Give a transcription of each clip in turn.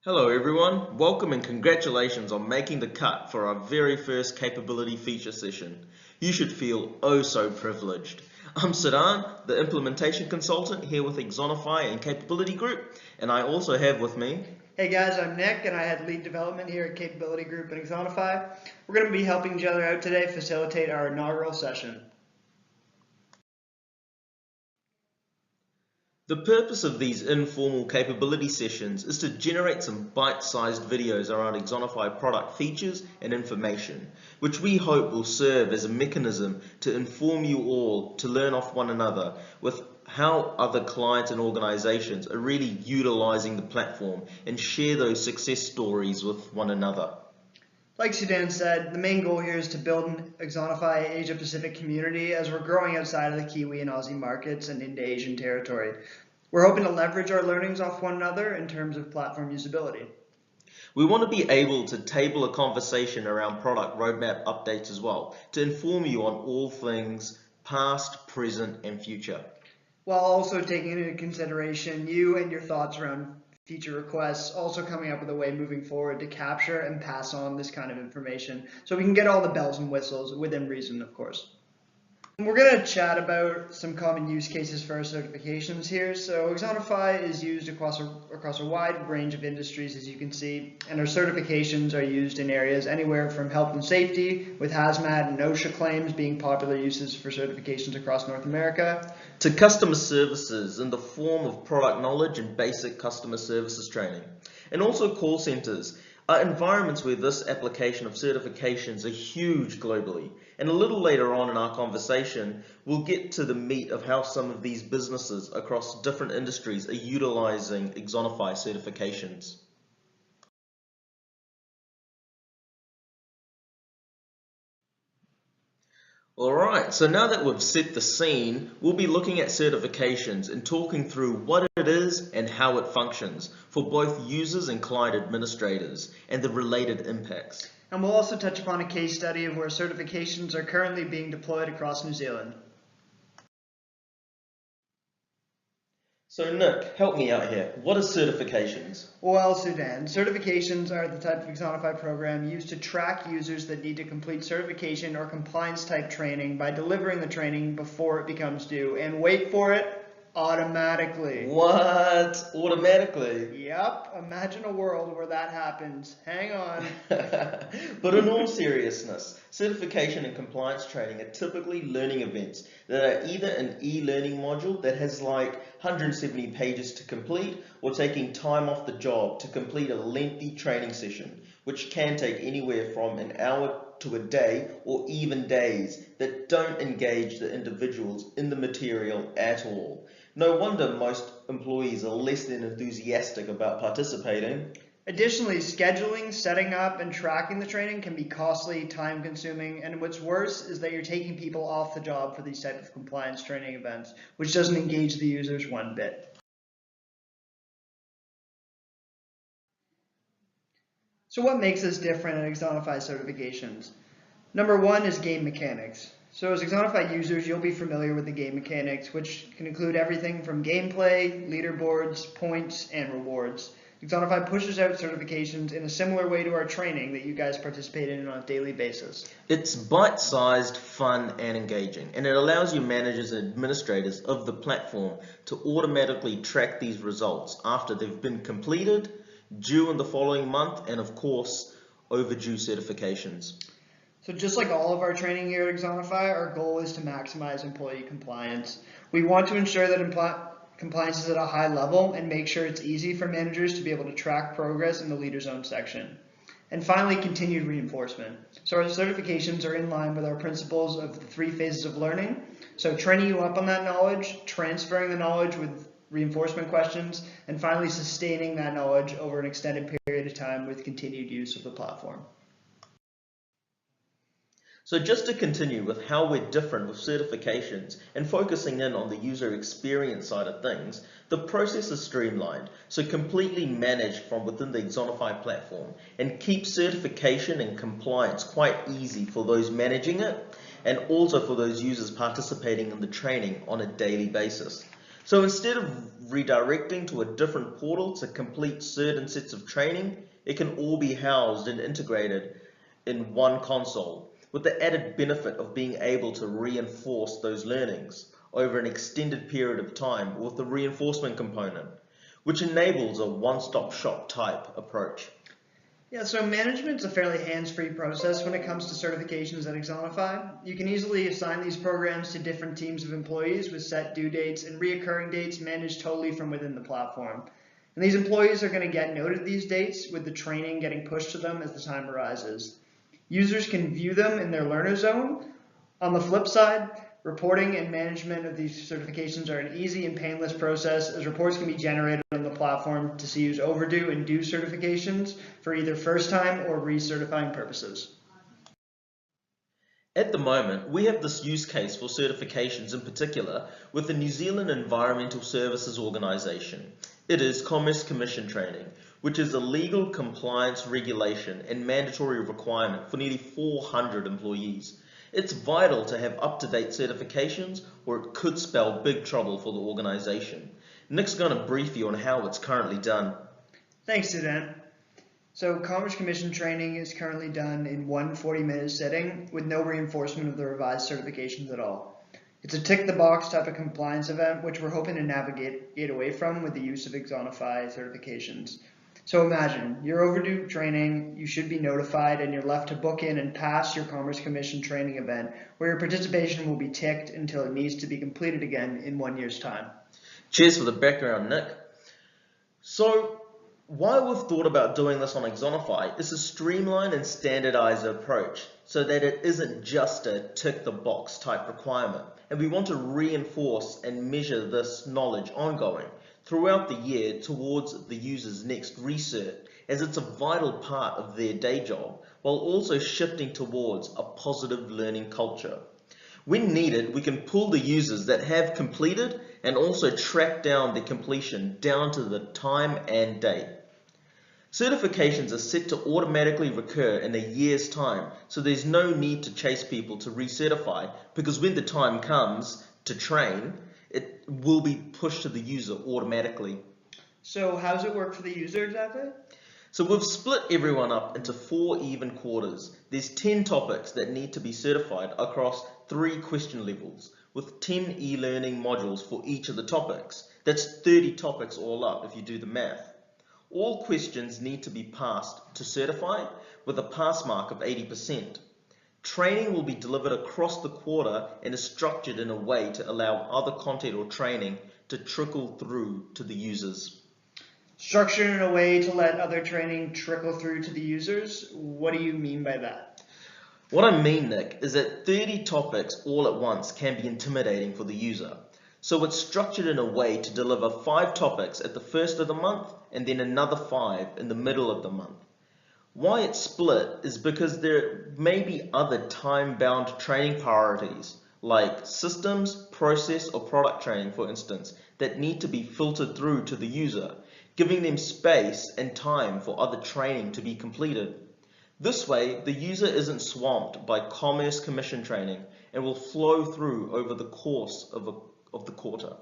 Hello everyone, welcome and congratulations on making the cut for our very first capability feature session. You should feel oh so privileged. I'm Sudan, the implementation consultant here with Axonify and Capability Group, and I also have with me... Hey guys, I'm Nick and I head lead development here at Capability Group and Axonify. We're going to be helping each other out today facilitate our inaugural session. The purpose of these informal capability sessions is to generate some bite-sized videos around Axonify product features and information, which we hope will serve as a mechanism to inform you all to learn off one another with how other clients and organizations are really utilizing the platform and share those success stories with one another. Like Sudan said, the main goal here is to build an Axonify Asia Pacific community as we're growing outside of the Kiwi and Aussie markets and into Asian territory. We're hoping to leverage our learnings off one another in terms of platform usability. We want to be able to table a conversation around product roadmap updates as well, to inform you on all things past, present, and future. While also taking into consideration you and your thoughts around feature requests, also coming up with a way moving forward to capture and pass on this kind of information so we can get all the bells and whistles within reason, of course. We're going to chat about some common use cases for our certifications here. So Axonify is used across a wide range of industries, as you can see, and our certifications are used in areas anywhere from health and safety, with hazmat and OSHA claims being popular uses for certifications across North America, to customer services in the form of product knowledge and basic customer services training, and also call centers are environments where this application of certifications are huge globally. And a little later on in our conversation, we'll get to the meat of how some of these businesses across different industries are utilizing Axonify certifications. Alright, so now that we've set the scene, we'll be looking at certifications and talking through what it is and how it functions for both users and client administrators and the related impacts. And we'll also touch upon a case study of where certifications are currently being deployed across New Zealand. So Nick, help me out here. What are certifications? Well, Sudan, certifications are the type of Axonify program used to track users that need to complete certification or compliance type training by delivering the training before it becomes due. And wait for it, automatically. What? Automatically? Yep, imagine a world where that happens. Hang on. But in all seriousness, certification and compliance training are typically learning events that are either an e-learning module that has like 170 pages to complete, or taking time off the job to complete a lengthy training session, which can take anywhere from an hour to a day or even days, that don't engage the individuals in the material at all. No wonder most employees are less than enthusiastic about participating. Additionally, scheduling, setting up, and tracking the training can be costly, time-consuming, and what's worse is that you're taking people off the job for these type of compliance training events, which doesn't engage the users one bit. So what makes us different at Axonify certifications? Number one is game mechanics. So as Axonify users, you'll be familiar with the game mechanics, which can include everything from gameplay, leaderboards, points, and rewards. Axonify pushes out certifications in a similar way to our training that you guys participate in on a daily basis. It's bite-sized, fun, and engaging, and it allows your managers and administrators of the platform to automatically track these results after they've been completed, due in the following month, and of course, overdue certifications. So just like all of our training here at Axonify, our goal is to maximize employee compliance. We want to ensure that compliance is at a high level and make sure it's easy for managers to be able to track progress in the Leader Zone section. And finally, continued reinforcement. So our certifications are in line with our principles of the 3 phases of learning. So training you up on that knowledge, transferring the knowledge with reinforcement questions, and finally sustaining that knowledge over an extended period of time with continued use of the platform. So just to continue with how we're different with certifications and focusing in on the user experience side of things, the process is streamlined, so completely managed from within the Axonify platform, and keeps certification and compliance quite easy for those managing it and also for those users participating in the training on a daily basis. So instead of redirecting to a different portal to complete certain sets of training, it can all be housed and integrated in one console, with the added benefit of being able to reinforce those learnings over an extended period of time with the reinforcement component, which enables a one-stop shop type approach. Yeah, so management's a fairly hands-free process when it comes to certifications at Axonify. You can easily assign these programs to different teams of employees with set due dates and reoccurring dates managed totally from within the platform. And these employees are going to get noted these dates with the training getting pushed to them as the time arises. Users can view them in their learner zone. On the flip side, reporting and management of these certifications are an easy and painless process, as reports can be generated on the platform to see who's overdue and due certifications for either first time or recertifying purposes. At the moment, we have this use case for certifications in particular with the New Zealand Environmental Services Organisation. It is Commerce Commission training, which is a legal compliance regulation and mandatory requirement for nearly 400 employees. It's vital to have up-to-date certifications, or it could spell big trouble for the organisation. Nick's going to brief you on how it's currently done. Thanks, Sudan. So Commerce Commission training is currently done in one 40-minute sitting with no reinforcement of the revised certifications at all. It's a tick-the-box type of compliance event, which we're hoping to navigate away from with the use of Axonify certifications. So imagine, you're overdue training, you should be notified, and you're left to book in and pass your Commerce Commission training event, where your participation will be ticked until it needs to be completed again in 1 year's time. Cheers for the background, Nick. So, why we've thought about doing this on Axonify is to streamline and standardize the approach so that it isn't just a tick-the-box type requirement, and we want to reinforce and measure this knowledge ongoing throughout the year towards the user's next recert, as it's a vital part of their day job, while also shifting towards a positive learning culture. When needed, we can pull the users that have completed and also track down the completion down to the time and date. Certifications are set to automatically recur in a year's time, so there's no need to chase people to recertify, because when the time comes to train, it will be pushed to the user automatically. So how does it work for the user exactly? So we've split everyone up into 4 even quarters. There's 10 topics that need to be certified across 3 question levels, with 10 e-learning modules for each of the topics. That's 30 topics all up if you do the math. All questions need to be passed to certify with a pass mark of 80%. Training will be delivered across the quarter and is structured in a way to allow other content or training to trickle through to the users. Structured in a way to let other training trickle through to the users? What do you mean by that? What I mean, Nick, is that 30 topics all at once can be intimidating for the user. So it's structured in a way to deliver 5 topics at the first of the month and then another 5 in the middle of the month. Why it's split is because there may be other time-bound training priorities, like systems, process, or product training, for instance, that need to be filtered through to the user, giving them space and time for other training to be completed. This way, the user isn't swamped by Commerce Commission training and will flow through over the course of the quarter.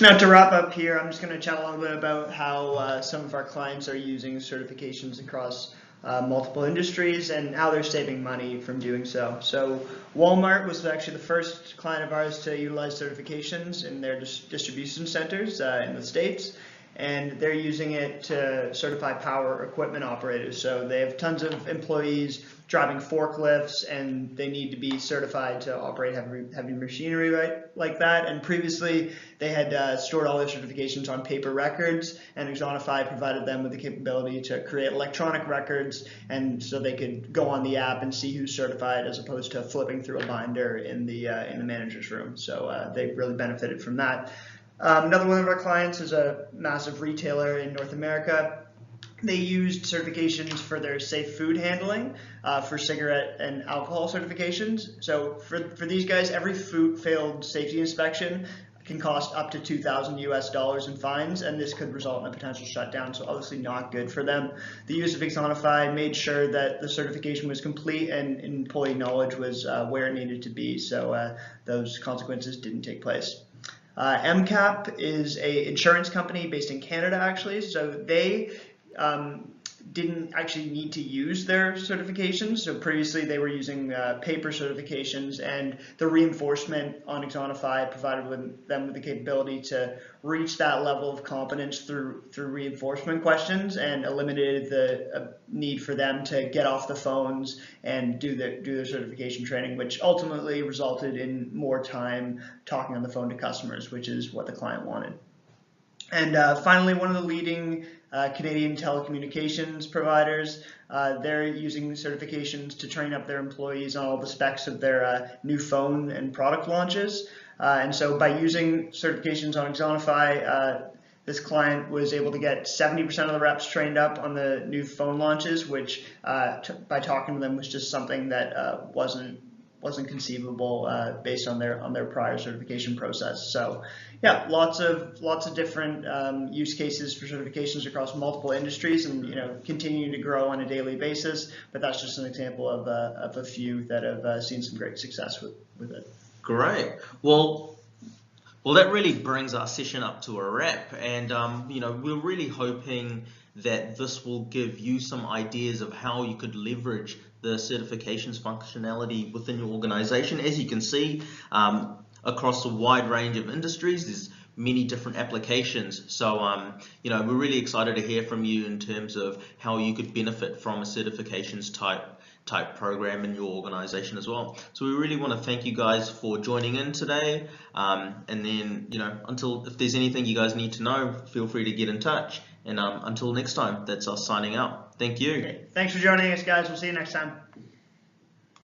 Now, to wrap up here, I'm just going to chat a little bit about how some of our clients are using certifications across multiple industries and how they're saving money from doing so. So Walmart was actually the first client of ours to utilize certifications in their distribution centers in the States, and they're using it to certify power equipment operators. So they have tons of employees driving forklifts, and they need to be certified to operate heavy machinery like that. And previously, they had stored all their certifications on paper records, and Axonify provided them with the capability to create electronic records, and so they could go on the app and see who's certified, as opposed to flipping through a binder in the manager's room. So they really benefited from that. Another one of our clients is a massive retailer in North America. They used certifications for their safe food handling, for cigarette and alcohol certifications. So for these guys, every food failed safety inspection can cost up to $2,000 in fines, and this could result in a potential shutdown, so obviously not good for them. The use of Axonify made sure that the certification was complete and employee knowledge was where it needed to be, so those consequences didn't take place. MCAP is an insurance company based in Canada, actually, so they didn't actually need to use their certifications. So previously they were using paper certifications, and the reinforcement on Axonify provided them with the capability to reach that level of competence through reinforcement questions, and eliminated the need for them to get off the phones and do their certification training, which ultimately resulted in more time talking on the phone to customers, which is what the client wanted. And finally, one of the leading Canadian telecommunications providers, they're using certifications to train up their employees on all the specs of their new phone and product launches. And so by using certifications on Axonify, this client was able to get 70% of the reps trained up on the new phone launches, which by talking to them was just something that wasn't conceivable based on their prior certification process. So yeah, lots of different use cases for certifications across multiple industries, and continuing to grow on a daily basis. But that's just an example of a few that have seen some great success with it. Great. Well, that really brings our session up to a wrap, and we're really hoping that this will give you some ideas of how you could leverage the certifications functionality within your organization. As you can see, across a wide range of industries, there's many different applications. So, we're really excited to hear from you in terms of how you could benefit from a certifications type program in your organization as well. So we really want to thank you guys for joining in today. And then, if there's anything you guys need to know, feel free to get in touch. And until next time, that's us signing out. Thank you. Okay. Thanks for joining us, guys. We'll see you next time.